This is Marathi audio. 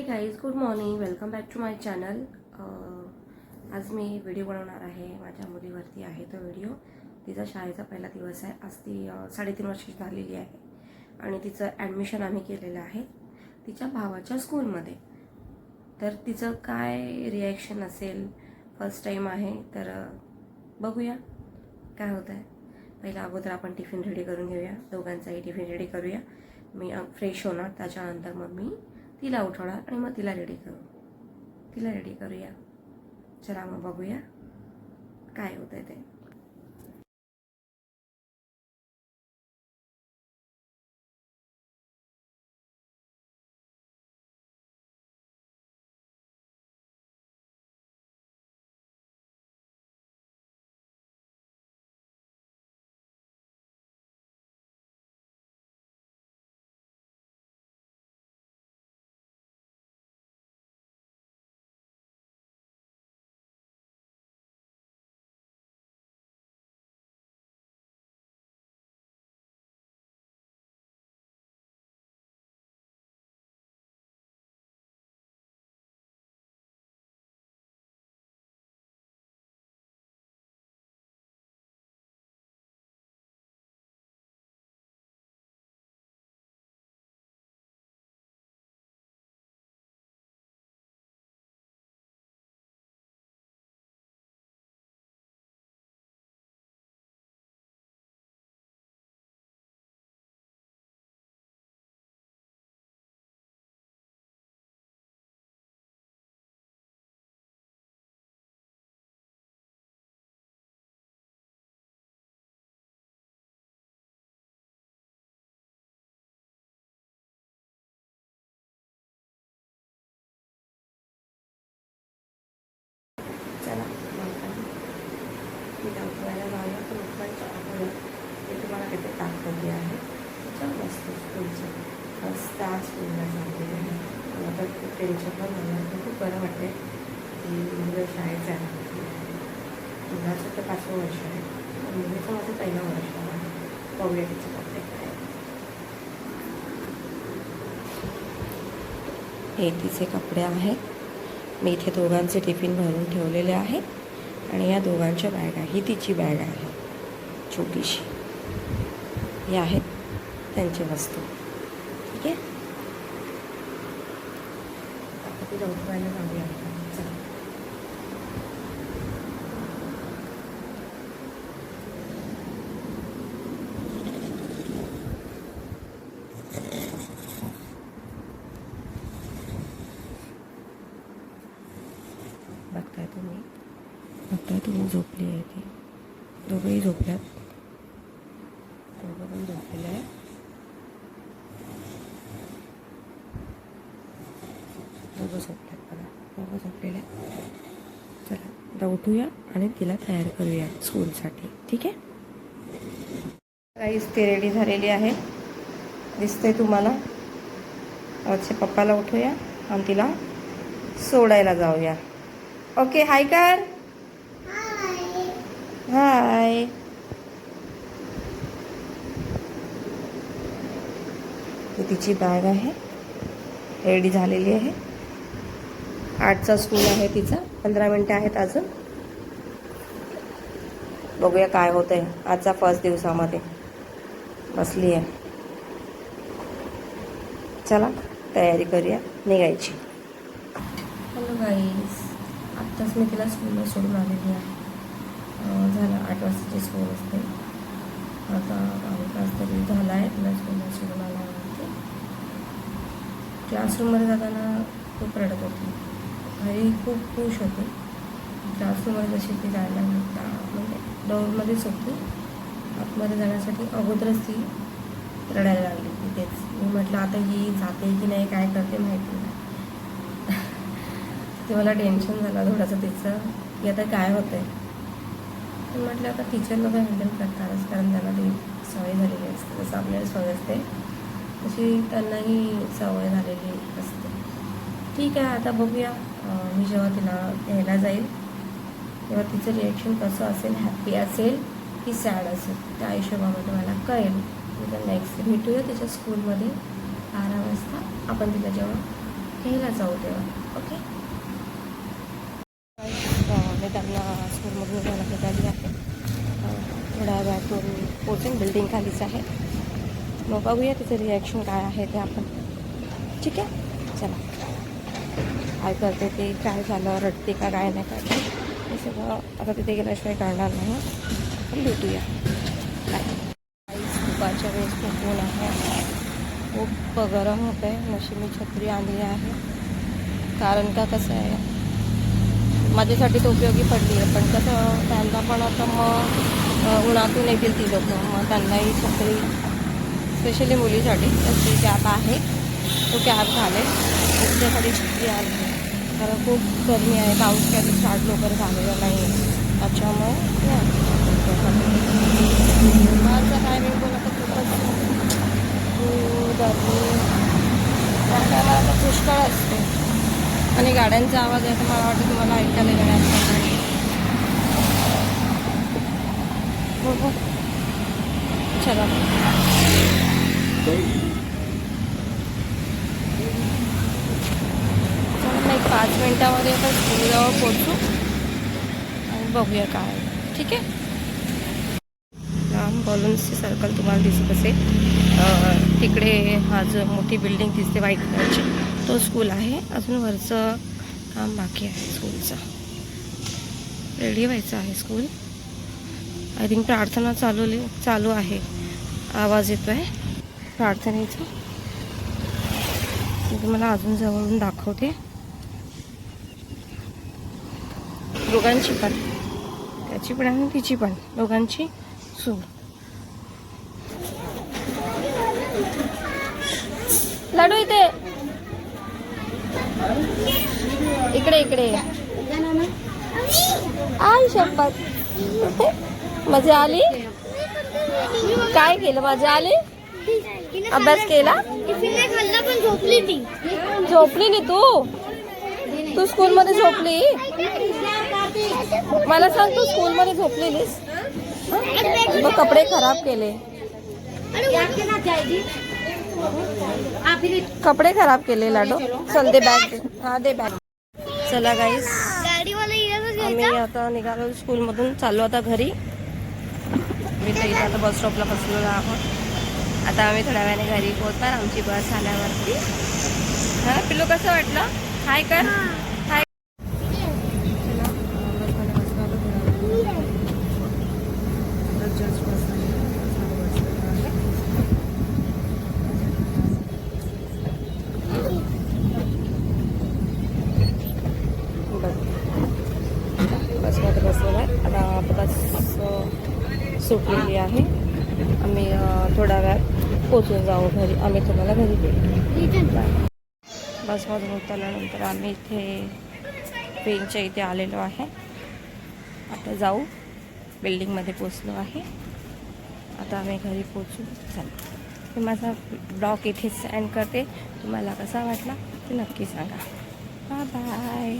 High guys, good morning. Welcome back to my channel. आज मी व्हिडिओ बनवणार आहे. माझ्या मुलीवरती आहे तो व्हिडिओ. तिचा शाळेचा पहिला दिवस आहे. आज ती 3.5 वर्षाची झालेली आहे आणि तिचं ॲडमिशन आम्ही केलेलं आहे तिच्या भावाच्या स्कूलमध्ये. तर तिचं काय रिॲक्शन असेल, फर्स्ट टाईम आहे तर बघूया काय होतं आहे. पहिला अगोदर आपण टिफिन रेडी करून घेऊया, दोघांचाही टिफिन रेडी करूया. मी फ्रेश होणार, त्याच्यानंतर मग मी तिला उठवणार आणि मग तिला रेडी करूया. चला मग बघूया काय होतंय ते. चला मी उठवायला जाऊया. पण उठवायच्या अगोदर मी तुम्हाला तिथे दाखवली आहे त्याच्या मस्त स्कूलचं. फस्ट त्या स्कूलला जाते आहे. मला तर खूप टेन्शन पण झालं, पण खूप बरं वाटते की मुलं शाळेत जायला लागली आहे. मुलाचं तर 5वं वर्ष आहे, मुलीचं माझं पहिलं वर्ष आहे. बघूया तिचे कपडे काय. हे तिचे कपडे आहेत. मी इथे दोघांचे टिफिन भरून ठेवलेले आहेत आणि या दोघांच्या बॅगा, ही तिची बॅग आहे छोटीशी. हे आहेत त्यांची वस्तू. ठीक आहे, आता तिला उठवायला जाऊया. चला बघताय तुम्ही झोपली आहे ती. दोघंही झोपल्यात, दोघं पण झोपलेलं आहे. दोघं झोपल्यात बघा, दोघं झोपलेलं आहे. चला आता उठूया आणि तिला तयार करूया स्कूलसाठी. ठीक आहे गाईस, ती रेडी झालेली आहे, दिसते तुम्हाला. आजच्या पप्पाला उठूया आणि तिला सोडायला जाऊया. ओके, हाय कर. हाय. ही तिची बॅग आहे, रेडी झालेली आहे. 8चा स्कूल आहे तिचा, 15 मिनटं आहेत अजून. बघूया काय होतंय आजचा फर्स्ट दिवसामध्ये. बसली आहे. चला तयारी करूया निघायची. हॅलो गाईज, आत्ताच मी तिला स्कूलला सोडून आलेली आहे. झालं 8 वाजताची स्कूल असते. आता 8 तास तरी झाला आहे तिला स्कूलला सोडून आल्यावरती. क्लासरूममध्ये जाताना खूप रडत होती, घरी खूप खुश होती. क्लासरूममध्ये जशी ती जायला म्हणजे डोरमध्येच होती, आतमध्ये जाण्यासाठी अगोदरच ती रडायला लागली तिथेच. मी म्हटलं आता ही जाते की नाही, काय करते माहिती नाही. ते मला टेन्शन झालं थोडंसं तिचं की आता काय होतं आहे. पण म्हटलं आता टीचर लोक हँडल करतातच, कारण त्यांना ती सवय झालेली असते. जसं आपल्याला सवय असते तशी त्यांनाही सवय झालेली असते. ठीक आहे, आता बघूया. मी जेव्हा तिला घ्यायला जाईल तेव्हा तिचं रिॲक्शन कसं असेल, हॅप्पी असेल की सॅड असेल, त्या हिशोबामध्ये मला कळेल. नेक्स्ट भेटूया तिच्या स्कूलमध्ये 12 वाजता. आपण तिला जेव्हा घ्यायला जाऊ तेव्हा. ओके. मी त्यांना स्कूलमधून घ्यायला निघाली आहे. थोड्या वेळातून पोचेन. बिल्डिंग खालीच आहे. मग बघूया तिचं रिॲक्शन काय आहे ते आपण. ठीक आहे, चला. काय करते ते, काय झालं, रडते का काय नाही काय हे सगळं आता तिथे गेल्याशिवाय कळणार नाही. आपण भेटूया. बाय. दुपारच्या वेळेस खूप ऊन आहे, खूप गरम होतं आहे. नशीब मी छत्री आणली आहे, कारण का कसं आहे माझ्यासाठी तर उपयोगी पडली आहे, पण कसं त्यांना पण आता मग उन्हातून येतील ती लोकं, मग त्यांनाही छत्री स्पेशली मुलीसाठी तशी कॅब आहे, तो कॅब घालेल. त्याच्यासाठी छत्री आली कारण खूप गरमी आहे. पाऊस काही स्टार्ट लवकर झालेला नाही आहे, त्याच्यामुळे माझं टायमिंग बोला तर खूपच गरमी त्याला आता पुष्कळ असते आणि गाड्यांचा आवाज आहे तर मला वाटतं तुम्हाला ऐकायला येणार नाही. हो चला चला, एक 5 मिनिटामध्ये आता स्कूलजवळ पोचू आणि बघूया काय. ठीक आहे. लांब बॉलून्सची सर्कल तुम्हाला दिसत असेल. तिकडे हा जो मोठी बिल्डिंग दिसते व्हाईट कलरची, तो स्कूल आहे. अजून वरचं काम बाकी आहे स्कूलचं. रेडी व्हायचं आहे स्कूल. आय थिंक प्रार्थना चालू आहे. आवाज येतो आहे प्रार्थनेचा. मी तुम्हाला अजून जवळून दाखवते. दोघांची पण, त्याची पण आणि तिची पण, दोघांची सून. लाडू इथे इकडे आई शपथ. मजा आली. काय केलं, मजा आली. अभ्यास केला. झोपली नाही तू स्कूलमध्ये झोपली. मला सांग, तू स्कूलमध्ये झोपलेलीस. मग कपडे खराब केले. कपडे खराब केले लाडो. चल दे बॅग. हा दे बॅग. चला गाईस, आम्ही आता निघालो स्कूलमधून. चाललो आता घरी. मी तर इथे आता बस स्टॉपला बसलेलो आहोत. आता आम्ही थोड्या वेळाने घरी पोहोचणार आमची बस आल्यावरती. हा पिल्लू, कसं वाटलं? हाय कर. हाय. बसमध्ये बसलेला आहे. आता बस सुटलेली आहे. आम्ही थोड्या वेळात पोचून जाऊ घरी. आम्ही तुम्हाला घरी देऊ. बसमधून उतरल्यानंतर आम्ही इथे पेनच्या इथे आलेलो आहे. आता जाऊ. बिल्डिंगमध्ये पोचलो आहे. आता आम्ही घरी पोचू. चला, मी माझा ब्लॉग इथेच एंड करते. तुम्हाला कसा वाटला ते नक्की सांगा. Bye bye.